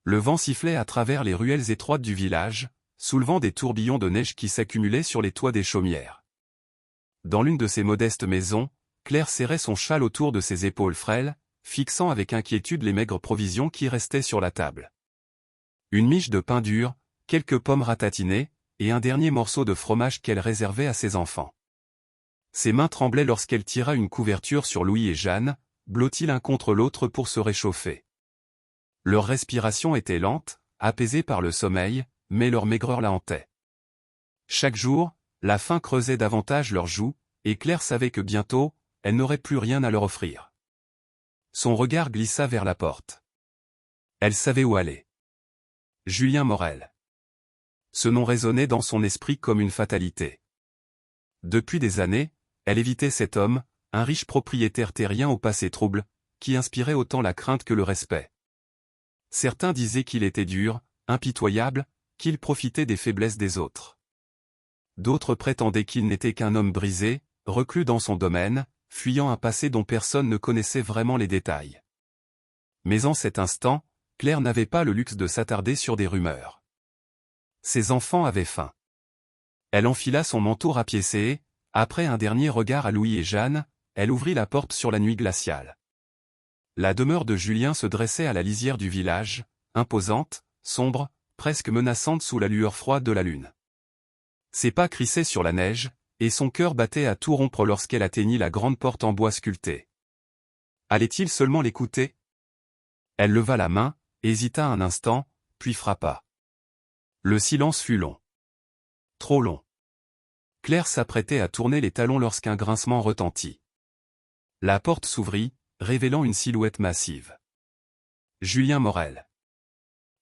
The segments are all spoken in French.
Le vent sifflait à travers les ruelles étroites du village, soulevant des tourbillons de neige qui s'accumulaient sur les toits des chaumières. Dans l'une de ces modestes maisons, Claire serrait son châle autour de ses épaules frêles, fixant avec inquiétude les maigres provisions qui restaient sur la table. Une miche de pain dur, quelques pommes ratatinées, et un dernier morceau de fromage qu'elle réservait à ses enfants. Ses mains tremblaient lorsqu'elle tira une couverture sur Louis et Jeanne, blottis l'un contre l'autre pour se réchauffer. Leur respiration était lente, apaisée par le sommeil, mais leur maigreur la hantait. Chaque jour, la faim creusait davantage leurs joues, et Claire savait que bientôt, elle n'aurait plus rien à leur offrir. Son regard glissa vers la porte. Elle savait où aller. Julien Morel. Ce nom résonnait dans son esprit comme une fatalité. Depuis des années, elle évitait cet homme, un riche propriétaire terrien au passé trouble, qui inspirait autant la crainte que le respect. Certains disaient qu'il était dur, impitoyable, qu'il profitait des faiblesses des autres. D'autres prétendaient qu'il n'était qu'un homme brisé, reclus dans son domaine, fuyant un passé dont personne ne connaissait vraiment les détails. Mais en cet instant, Claire n'avait pas le luxe de s'attarder sur des rumeurs. Ses enfants avaient faim. Elle enfila son manteau rapiécé, après un dernier regard à Louis et Jeanne, elle ouvrit la porte sur la nuit glaciale. La demeure de Julien se dressait à la lisière du village, imposante, sombre, presque menaçante sous la lueur froide de la lune. Ses pas crissaient sur la neige, et son cœur battait à tout rompre lorsqu'elle atteignit la grande porte en bois sculpté. Allait-il seulement l'écouter? Elle leva la main, hésita un instant, puis frappa. Le silence fut long. Trop long. Claire s'apprêtait à tourner les talons lorsqu'un grincement retentit. La porte s'ouvrit, révélant une silhouette massive. Julien Morel.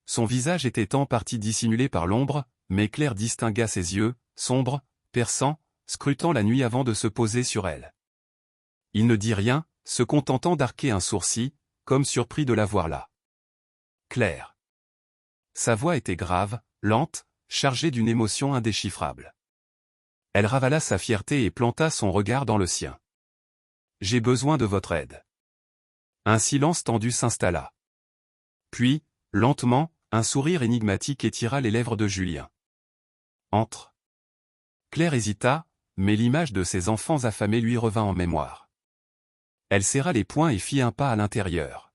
Son visage était en partie dissimulé par l'ombre, mais Claire distingua ses yeux, sombres, perçants, scrutant la nuit avant de se poser sur elle. Il ne dit rien, se contentant d'arquer un sourcil, comme surpris de la voir là. Claire. Sa voix était grave, lente, chargée d'une émotion indéchiffrable. Elle ravala sa fierté et planta son regard dans le sien. J'ai besoin de votre aide. Un silence tendu s'installa. Puis, lentement, un sourire énigmatique étira les lèvres de Julien. Entre. Claire hésita, mais l'image de ses enfants affamés lui revint en mémoire. Elle serra les poings et fit un pas à l'intérieur.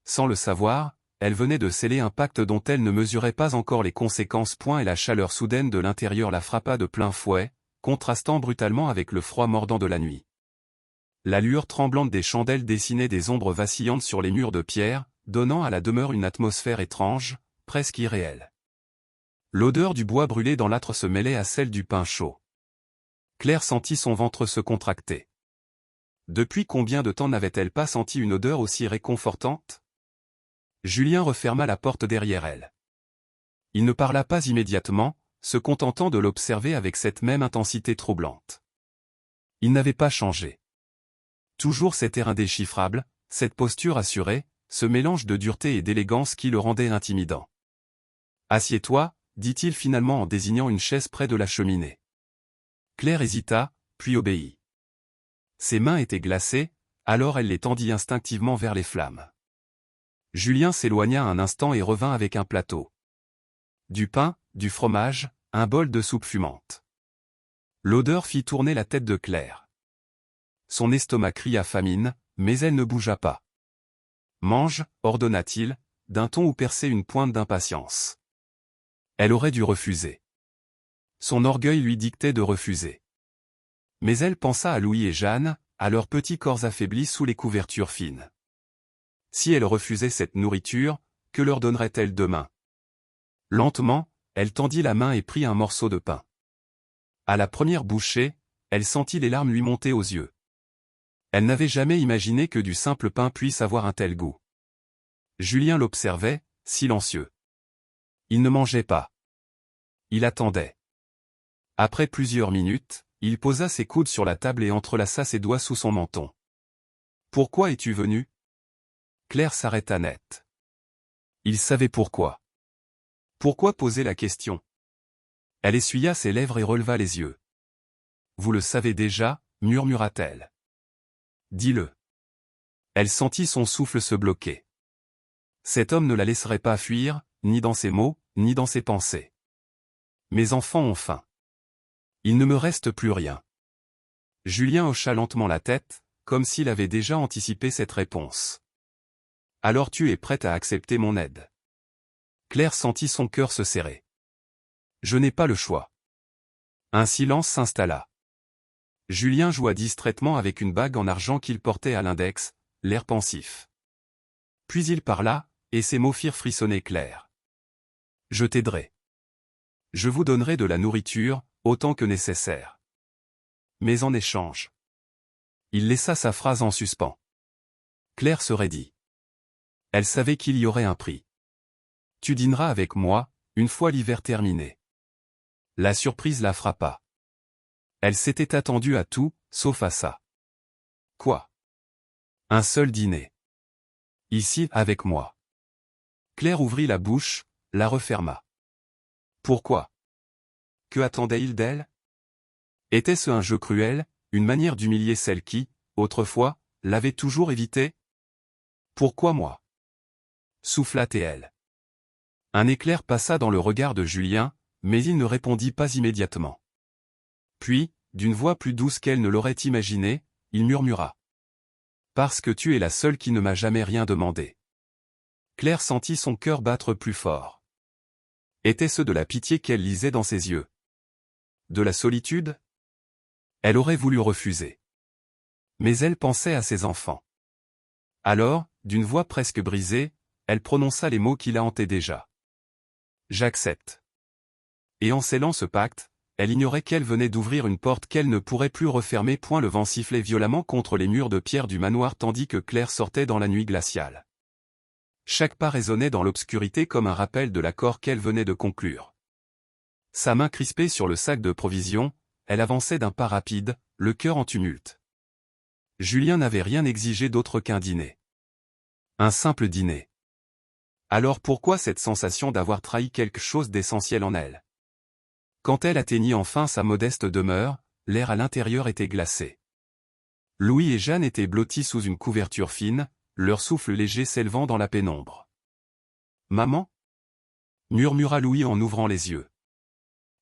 Sans le savoir, elle venait de sceller un pacte dont elle ne mesurait pas encore les conséquences. Et la chaleur soudaine de l'intérieur la frappa de plein fouet, contrastant brutalement avec le froid mordant de la nuit. La lueur tremblante des chandelles dessinait des ombres vacillantes sur les murs de pierre, donnant à la demeure une atmosphère étrange, presque irréelle. L'odeur du bois brûlé dans l'âtre se mêlait à celle du pain chaud. Claire sentit son ventre se contracter. Depuis combien de temps n'avait-elle pas senti une odeur aussi réconfortante? Julien referma la porte derrière elle. Il ne parla pas immédiatement, se contentant de l'observer avec cette même intensité troublante. Il n'avait pas changé. Toujours cet air indéchiffrable, cette posture assurée, ce mélange de dureté et d'élégance qui le rendait intimidant. « Assieds-toi » dit-il finalement en désignant une chaise près de la cheminée. Claire hésita, puis obéit. Ses mains étaient glacées, alors elle les tendit instinctivement vers les flammes. Julien s'éloigna un instant et revint avec un plateau. Du pain, du fromage, un bol de soupe fumante. L'odeur fit tourner la tête de Claire. Son estomac cria famine, mais elle ne bougea pas. « Mange » ordonna-t-il, d'un ton où perçait une pointe d'impatience. Elle aurait dû refuser. Son orgueil lui dictait de refuser. Mais elle pensa à Louis et Jeanne, à leurs petits corps affaiblis sous les couvertures fines. Si elle refusait cette nourriture, que leur donnerait-elle demain? Lentement, elle tendit la main et prit un morceau de pain. À la première bouchée, elle sentit les larmes lui monter aux yeux. Elle n'avait jamais imaginé que du simple pain puisse avoir un tel goût. Julien l'observait, silencieux. Il ne mangeait pas. Il attendait. Après plusieurs minutes, il posa ses coudes sur la table et entrelaça ses doigts sous son menton. « Pourquoi es-tu venu » Claire s'arrêta net. Il savait pourquoi. Pourquoi poser la question? Elle essuya ses lèvres et releva les yeux. « Vous le savez déjà » murmura-t-elle. « Dis-le. » Elle sentit son souffle se bloquer. Cet homme ne la laisserait pas fuir, ni dans ses mots, ni dans ses pensées. Mes enfants ont faim. Il ne me reste plus rien. Julien hocha lentement la tête, comme s'il avait déjà anticipé cette réponse. Alors tu es prête à accepter mon aide. Claire sentit son cœur se serrer. Je n'ai pas le choix. Un silence s'installa. Julien joua distraitement avec une bague en argent qu'il portait à l'index, l'air pensif. Puis il parla, et ses mots firent frissonner Claire. Je t'aiderai. Je vous donnerai de la nourriture, autant que nécessaire. Mais en échange. Il laissa sa phrase en suspens. Claire se raidit. Elle savait qu'il y aurait un prix. Tu dîneras avec moi, une fois l'hiver terminé. La surprise la frappa. Elle s'était attendue à tout, sauf à ça. Quoi? Un seul dîner. Ici, avec moi. Claire ouvrit la bouche, la referma. Pourquoi? Que attendait-il d'elle? Était-ce un jeu cruel, une manière d'humilier celle qui, autrefois, l'avait toujours évité? Pourquoi moi? Souffla-t-elle. Un éclair passa dans le regard de Julien, mais il ne répondit pas immédiatement. Puis, d'une voix plus douce qu'elle ne l'aurait imaginé, il murmura. Parce que tu es la seule qui ne m'a jamais rien demandé. Claire sentit son cœur battre plus fort. Était-ce de la pitié qu'elle lisait dans ses yeux? De la solitude? Elle aurait voulu refuser. Mais elle pensait à ses enfants. Alors, d'une voix presque brisée, elle prononça les mots qui la hantaient déjà. J'accepte. Et en scellant ce pacte, elle ignorait qu'elle venait d'ouvrir une porte qu'elle ne pourrait plus refermer. Le vent sifflait violemment contre les murs de pierre du manoir tandis que Claire sortait dans la nuit glaciale. Chaque pas résonnait dans l'obscurité comme un rappel de l'accord qu'elle venait de conclure. Sa main crispée sur le sac de provisions, elle avançait d'un pas rapide, le cœur en tumulte. Julien n'avait rien exigé d'autre qu'un dîner. Un simple dîner. Alors pourquoi cette sensation d'avoir trahi quelque chose d'essentiel en elle? Quand elle atteignit enfin sa modeste demeure, l'air à l'intérieur était glacé. Louis et Jeanne étaient blottis sous une couverture fine, leur souffle léger s'élevant dans la pénombre. « Maman » murmura Louis en ouvrant les yeux.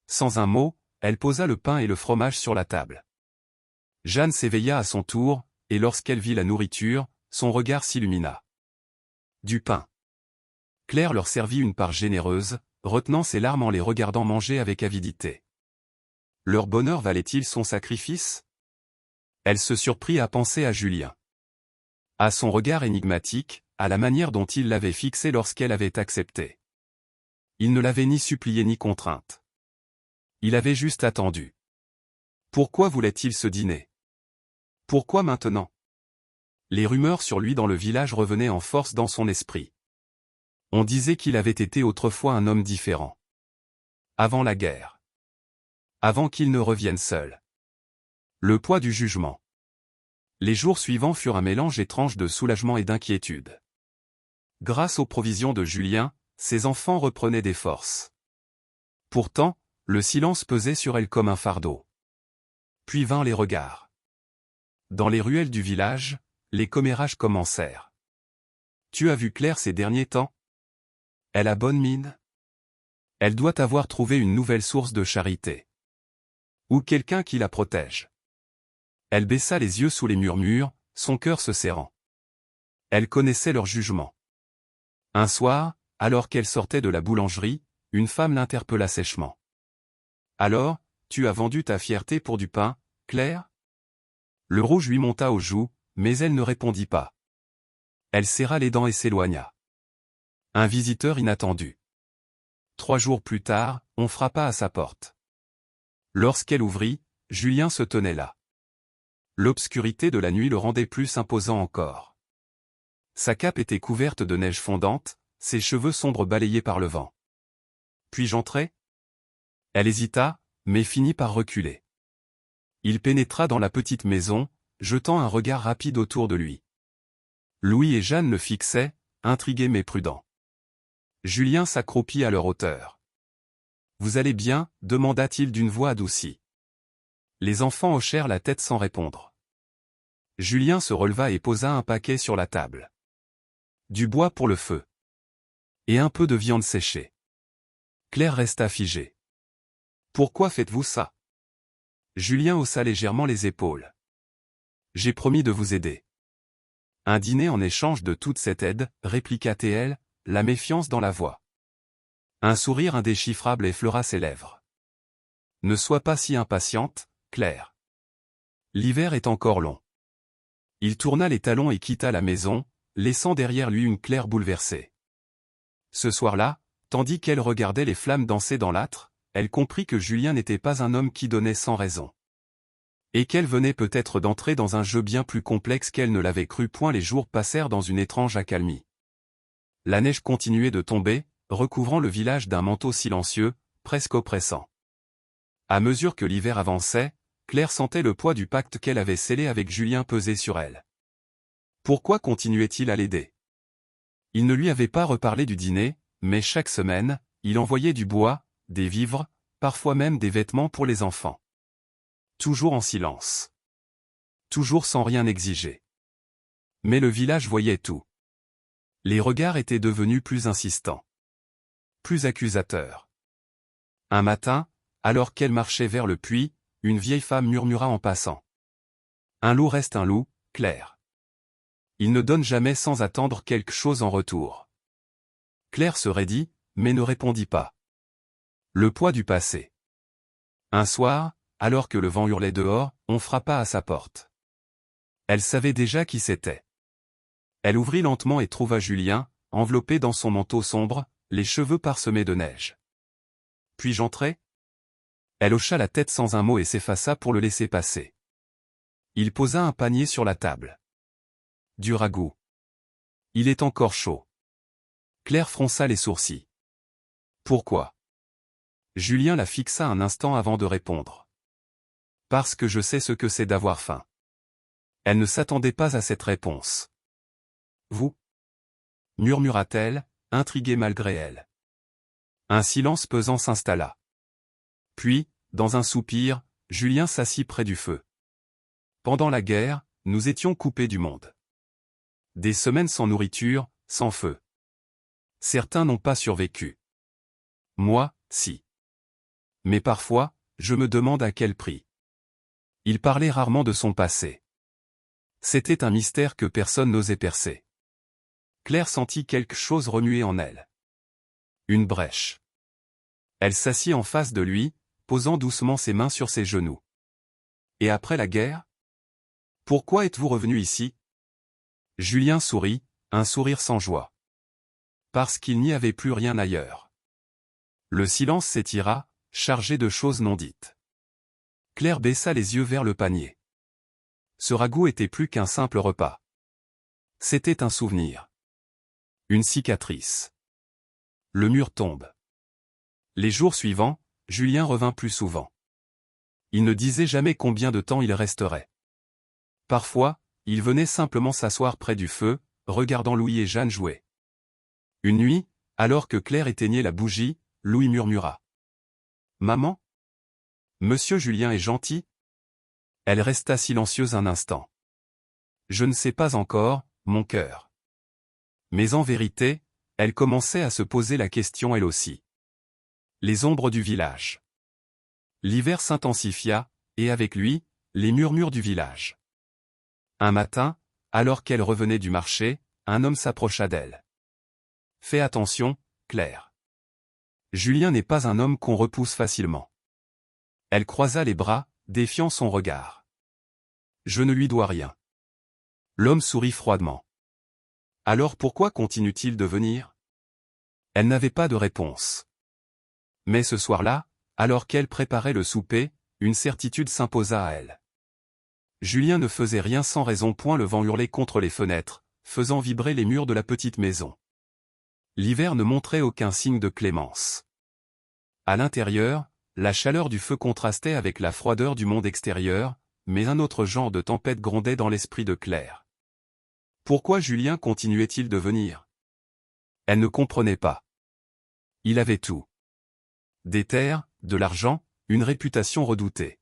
Sans un mot, elle posa le pain et le fromage sur la table. Jeanne s'éveilla à son tour, et lorsqu'elle vit la nourriture, son regard s'illumina. Du pain. Claire leur servit une part généreuse, retenant ses larmes en les regardant manger avec avidité. Leur bonheur valait-il son sacrifice? Elle se surprit à penser à Julien. À son regard énigmatique, à la manière dont il l'avait fixé lorsqu'elle avait accepté. Il ne l'avait ni supplié ni contrainte. Il avait juste attendu. Pourquoi voulait-il ce dîner? Pourquoi maintenant? Les rumeurs sur lui dans le village revenaient en force dans son esprit. On disait qu'il avait été autrefois un homme différent. Avant la guerre. Avant qu'il ne revienne seul. Le poids du jugement. Les jours suivants furent un mélange étrange de soulagement et d'inquiétude. Grâce aux provisions de Julien, ses enfants reprenaient des forces. Pourtant, le silence pesait sur elle comme un fardeau. Puis vinrent les regards. Dans les ruelles du village, les commérages commencèrent. Tu as vu Claire ces derniers temps? Elle a bonne mine. Elle doit avoir trouvé une nouvelle source de charité. Ou quelqu'un qui la protège. Elle baissa les yeux sous les murmures, son cœur se serrant. Elle connaissait leur jugement. Un soir, alors qu'elle sortait de la boulangerie, une femme l'interpella sèchement. Alors, tu as vendu ta fierté pour du pain, Claire? Le rouge lui monta aux joues, mais elle ne répondit pas. Elle serra les dents et s'éloigna. Un visiteur inattendu. 3 jours plus tard, on frappa à sa porte. Lorsqu'elle ouvrit, Julien se tenait là. L'obscurité de la nuit le rendait plus imposant encore. Sa cape était couverte de neige fondante, ses cheveux sombres balayés par le vent. Puis-je entrer? Elle hésita, mais finit par reculer. Il pénétra dans la petite maison, jetant un regard rapide autour de lui. Louis et Jeanne le fixaient, intrigués mais prudents. Julien s'accroupit à leur hauteur. « Vous allez bien » demanda-t-il d'une voix adoucie. Les enfants hochèrent la tête sans répondre. Julien se releva et posa un paquet sur la table. « Du bois pour le feu. » Et un peu de viande séchée. Claire resta figée. Pourquoi faites-vous ça? Julien haussa légèrement les épaules. J'ai promis de vous aider. Un dîner en échange de toute cette aide, répliqua T.L., la méfiance dans la voix. Un sourire indéchiffrable effleura ses lèvres. Ne sois pas si impatiente, Claire. L'hiver est encore long. Il tourna les talons et quitta la maison, laissant derrière lui une Claire bouleversée. Ce soir-là, tandis qu'elle regardait les flammes danser dans l'âtre, elle comprit que Julien n'était pas un homme qui donnait sans raison. Et qu'elle venait peut-être d'entrer dans un jeu bien plus complexe qu'elle ne l'avait cru. Les jours passèrent dans une étrange accalmie. La neige continuait de tomber, recouvrant le village d'un manteau silencieux, presque oppressant. À mesure que l'hiver avançait, Claire sentait le poids du pacte qu'elle avait scellé avec Julien peser sur elle. Pourquoi continuait-il à l'aider? Il ne lui avait pas reparlé du dîner, mais chaque semaine, il envoyait du bois, des vivres, parfois même des vêtements pour les enfants. Toujours en silence. Toujours sans rien exiger. Mais le village voyait tout. Les regards étaient devenus plus insistants. Plus accusateurs. Un matin, alors qu'elle marchait vers le puits, une vieille femme murmura en passant. Un loup reste un loup, Claire. Il ne donne jamais sans attendre quelque chose en retour. Claire se raidit, mais ne répondit pas. Le poids du passé. Un soir, alors que le vent hurlait dehors, on frappa à sa porte. Elle savait déjà qui c'était. Elle ouvrit lentement et trouva Julien, enveloppé dans son manteau sombre, les cheveux parsemés de neige. Puis-je entrer? Elle hocha la tête sans un mot et s'effaça pour le laisser passer. Il posa un panier sur la table. Du ragoût. Il est encore chaud. Claire fronça les sourcils. Pourquoi? Julien la fixa un instant avant de répondre. Parce que je sais ce que c'est d'avoir faim. Elle ne s'attendait pas à cette réponse. Vous? Murmura-t-elle, intriguée malgré elle. Un silence pesant s'installa. Puis, dans un soupir, Julien s'assit près du feu. Pendant la guerre, nous étions coupés du monde. Des semaines sans nourriture, sans feu. Certains n'ont pas survécu. Moi, si. Mais parfois, je me demande à quel prix. Il parlait rarement de son passé. C'était un mystère que personne n'osait percer. Claire sentit quelque chose remuer en elle. Une brèche. Elle s'assit en face de lui, posant doucement ses mains sur ses genoux. Et après la guerre? Pourquoi êtes-vous revenu ici? Julien sourit, un sourire sans joie. Parce qu'il n'y avait plus rien ailleurs. Le silence s'étira, chargé de choses non dites. Claire baissa les yeux vers le panier. Ce ragoût était plus qu'un simple repas. C'était un souvenir. Une cicatrice. Le mur tombe. Les jours suivants, Julien revint plus souvent. Il ne disait jamais combien de temps il resterait. Parfois, il venait simplement s'asseoir près du feu, regardant Louis et Jeanne jouer. Une nuit, alors que Claire éteignait la bougie, Louis murmura. « Maman? Monsieur Julien est gentil ?» Elle resta silencieuse un instant. « Je ne sais pas encore, mon cœur. » Mais en vérité, elle commençait à se poser la question elle aussi. Les ombres du village. L'hiver s'intensifia, et avec lui, les murmures du village. Un matin, alors qu'elle revenait du marché, un homme s'approcha d'elle. « Fais attention, Claire. Julien n'est pas un homme qu'on repousse facilement. » Elle croisa les bras, défiant son regard. « Je ne lui dois rien. » L'homme sourit froidement. « Alors pourquoi continue-t-il de venir ?» Elle n'avait pas de réponse. Mais ce soir-là, alors qu'elle préparait le souper, une certitude s'imposa à elle. Julien ne faisait rien sans raison. Le vent hurlait contre les fenêtres, faisant vibrer les murs de la petite maison. L'hiver ne montrait aucun signe de clémence. À l'intérieur, la chaleur du feu contrastait avec la froideur du monde extérieur, mais un autre genre de tempête grondait dans l'esprit de Claire. Pourquoi Julien continuait-il de venir? Elle ne comprenait pas. Il avait tout. Des terres, de l'argent, une réputation redoutée.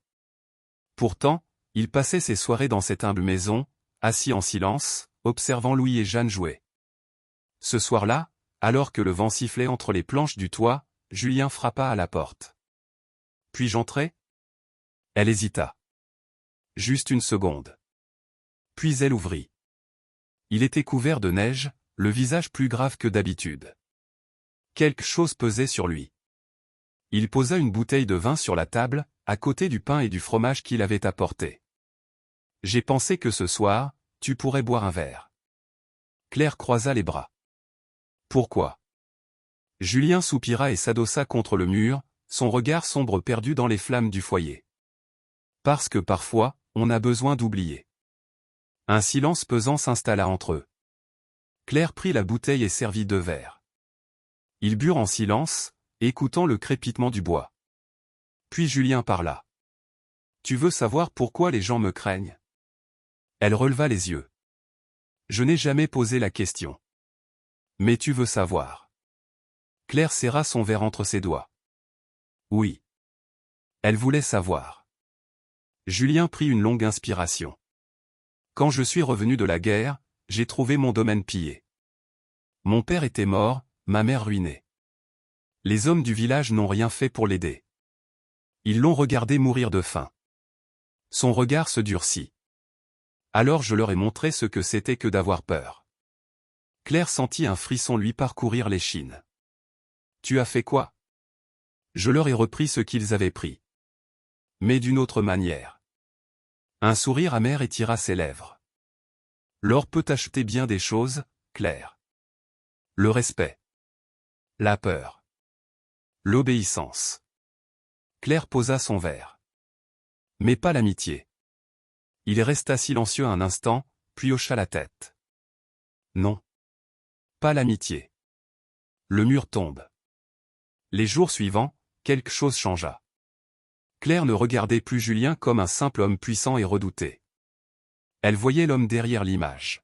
Pourtant, il passait ses soirées dans cette humble maison, assis en silence, observant Louis et Jeanne jouer. Ce soir-là, alors que le vent sifflait entre les planches du toit, Julien frappa à la porte. « Puis-je entrer » Elle hésita. Juste une seconde. Puis elle ouvrit. Il était couvert de neige, le visage plus grave que d'habitude. Quelque chose pesait sur lui. Il posa une bouteille de vin sur la table, à côté du pain et du fromage qu'il avait apporté. « J'ai pensé que ce soir, tu pourrais boire un verre. » Claire croisa les bras. « Pourquoi » Julien soupira et s'adossa contre le mur, son regard sombre perdu dans les flammes du foyer. « Parce que parfois, on a besoin d'oublier. » Un silence pesant s'installa entre eux. Claire prit la bouteille et servit 2 verres. Ils burent en silence, écoutant le crépitement du bois. Puis Julien parla. « Tu veux savoir pourquoi les gens me craignent » Elle releva les yeux. « Je n'ai jamais posé la question. Mais tu veux savoir. » Claire serra son verre entre ses doigts. Oui. Elle voulait savoir. Julien prit une longue inspiration. « Quand je suis revenu de la guerre, j'ai trouvé mon domaine pillé. Mon père était mort, ma mère ruinée. Les hommes du village n'ont rien fait pour l'aider. Ils l'ont regardé mourir de faim. Son regard se durcit. Alors je leur ai montré ce que c'était que d'avoir peur. » Claire sentit un frisson lui parcourir l'échine. « Tu as fait quoi » Je leur ai repris ce qu'ils avaient pris. Mais d'une autre manière. Un sourire amer étira ses lèvres. L'or peut acheter bien des choses, Claire. Le respect. La peur. L'obéissance. Claire posa son verre. Mais pas l'amitié. Il resta silencieux un instant, puis hocha la tête. Non. Pas l'amitié. Le mur tombe. Les jours suivants, quelque chose changea. Claire ne regardait plus Julien comme un simple homme puissant et redouté. Elle voyait l'homme derrière l'image.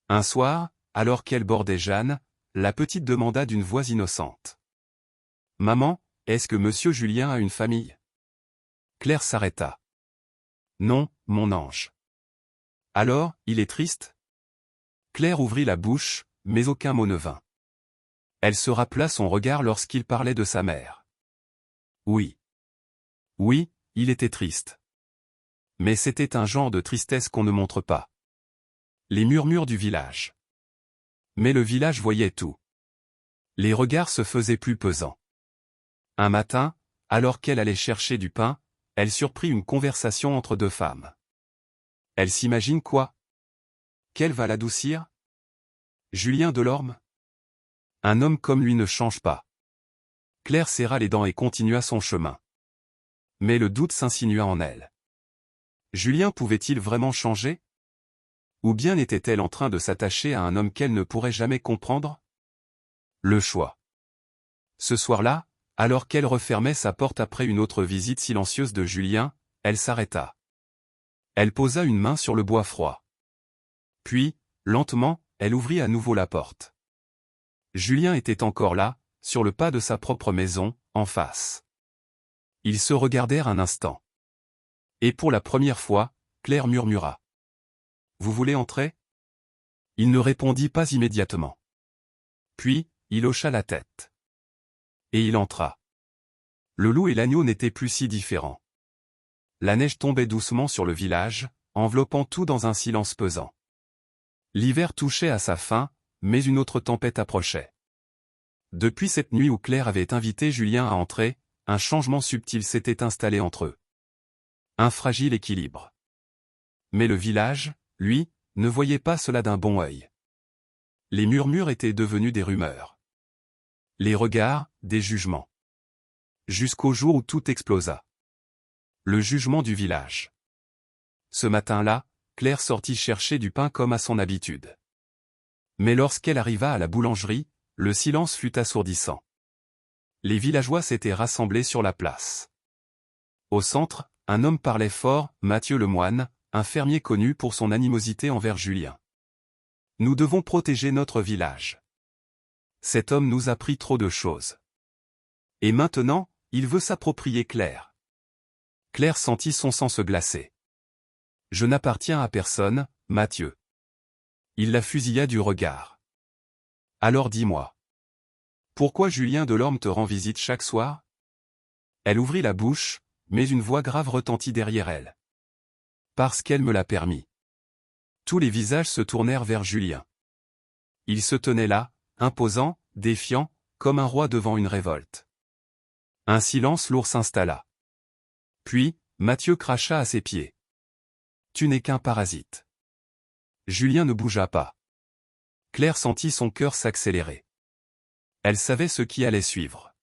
Un soir, alors qu'elle bordait Jeanne, la petite demanda d'une voix innocente. « Maman, est-ce que monsieur Julien a une famille ?» Claire s'arrêta. « Non, mon ange. »« Alors, il est triste ?» Claire ouvrit la bouche, mais aucun mot ne vint. Elle se rappela son regard lorsqu'il parlait de sa mère. Oui. Oui, il était triste. Mais c'était un genre de tristesse qu'on ne montre pas. Les murmures du village. Mais le village voyait tout. Les regards se faisaient plus pesants. Un matin, alors qu'elle allait chercher du pain, elle surprit une conversation entre 2 femmes. Elle s'imagine quoi? Qu'elle va l'adoucir? Julien Delorme? Un homme comme lui ne change pas. Claire serra les dents et continua son chemin. Mais le doute s'insinua en elle. Julien pouvait-il vraiment changer? Ou bien était-elle en train de s'attacher à un homme qu'elle ne pourrait jamais comprendre? Le choix. Ce soir-là, alors qu'elle refermait sa porte après une autre visite silencieuse de Julien, elle s'arrêta. Elle posa une main sur le bois froid. Puis, lentement, elle ouvrit à nouveau la porte. Julien était encore là, sur le pas de sa propre maison, en face. Ils se regardèrent un instant. Et pour la première fois, Claire murmura. « Vous voulez entrer ?» Il ne répondit pas immédiatement. Puis, il hocha la tête. Et il entra. Le loup et l'agneau n'étaient plus si différents. La neige tombait doucement sur le village, enveloppant tout dans un silence pesant. L'hiver touchait à sa fin, mais une autre tempête approchait. Depuis cette nuit où Claire avait invité Julien à entrer, un changement subtil s'était installé entre eux. Un fragile équilibre. Mais le village, lui, ne voyait pas cela d'un bon œil. Les murmures étaient devenus des rumeurs. Les regards, des jugements. Jusqu'au jour où tout explosa. Le jugement du village. Ce matin-là, Claire sortit chercher du pain comme à son habitude. Mais lorsqu'elle arriva à la boulangerie, le silence fut assourdissant. Les villageois s'étaient rassemblés sur la place. Au centre, un homme parlait fort, Mathieu Lemoine, un fermier connu pour son animosité envers Julien. « Nous devons protéger notre village. Cet homme nous a pris trop de choses. Et maintenant, il veut s'approprier Claire. » Claire sentit son sang se glacer. « Je n'appartiens à personne, Mathieu. » Il la fusilla du regard. « Alors dis-moi. Pourquoi Julien Delorme te rend visite chaque soir? Elle ouvrit la bouche, mais une voix grave retentit derrière elle. Parce qu'elle me l'a permis. Tous les visages se tournèrent vers Julien. Il se tenait là, imposant, défiant, comme un roi devant une révolte. Un silence lourd s'installa. Puis, Mathieu cracha à ses pieds. Tu n'es qu'un parasite. Julien ne bougea pas. Claire sentit son cœur s'accélérer. Elle savait ce qui allait suivre.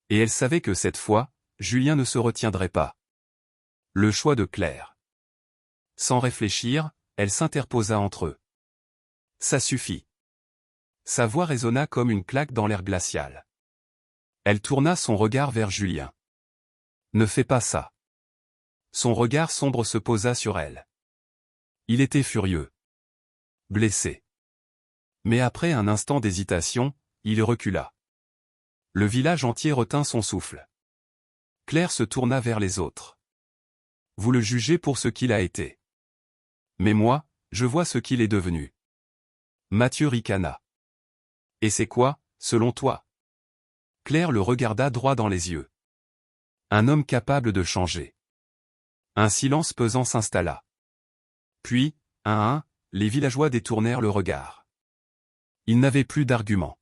Et elle savait que cette fois, Julien ne se retiendrait pas. Le choix de Claire. Sans réfléchir, elle s'interposa entre eux. Ça suffit. Sa voix résonna comme une claque dans l'air glacial. Elle tourna son regard vers Julien. Ne fais pas ça. Son regard sombre se posa sur elle. Il était furieux. Blessé. Mais après un instant d'hésitation, il recula. Le village entier retint son souffle. Claire se tourna vers les autres. Vous le jugez pour ce qu'il a été. Mais moi, je vois ce qu'il est devenu. Mathieu ricana. Et c'est quoi, selon toi? Claire le regarda droit dans les yeux. Un homme capable de changer. Un silence pesant s'installa. Puis, un à un, les villageois détournèrent le regard. Ils n'avaient plus d'arguments.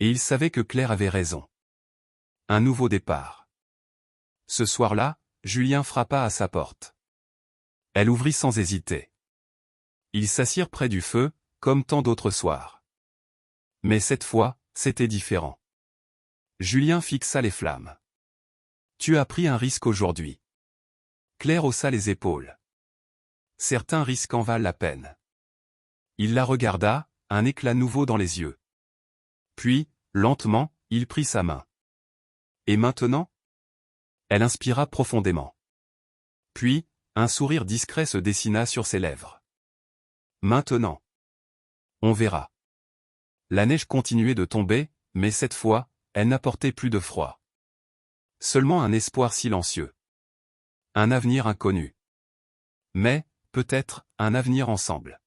Et ils savaient que Claire avait raison. Un nouveau départ. Ce soir-là, Julien frappa à sa porte. Elle ouvrit sans hésiter. Ils s'assirent près du feu, comme tant d'autres soirs. Mais cette fois, c'était différent. Julien fixa les flammes. Tu as pris un risque aujourd'hui. Claire haussa les épaules. Certains risques en valent la peine. Il la regarda, un éclat nouveau dans les yeux. Puis, lentement, il prit sa main. Et maintenant? Elle inspira profondément. Puis, un sourire discret se dessina sur ses lèvres. Maintenant. On verra. La neige continuait de tomber, mais cette fois, elle n'apportait plus de froid. Seulement un espoir silencieux. Un avenir inconnu. Mais, peut-être, un avenir ensemble.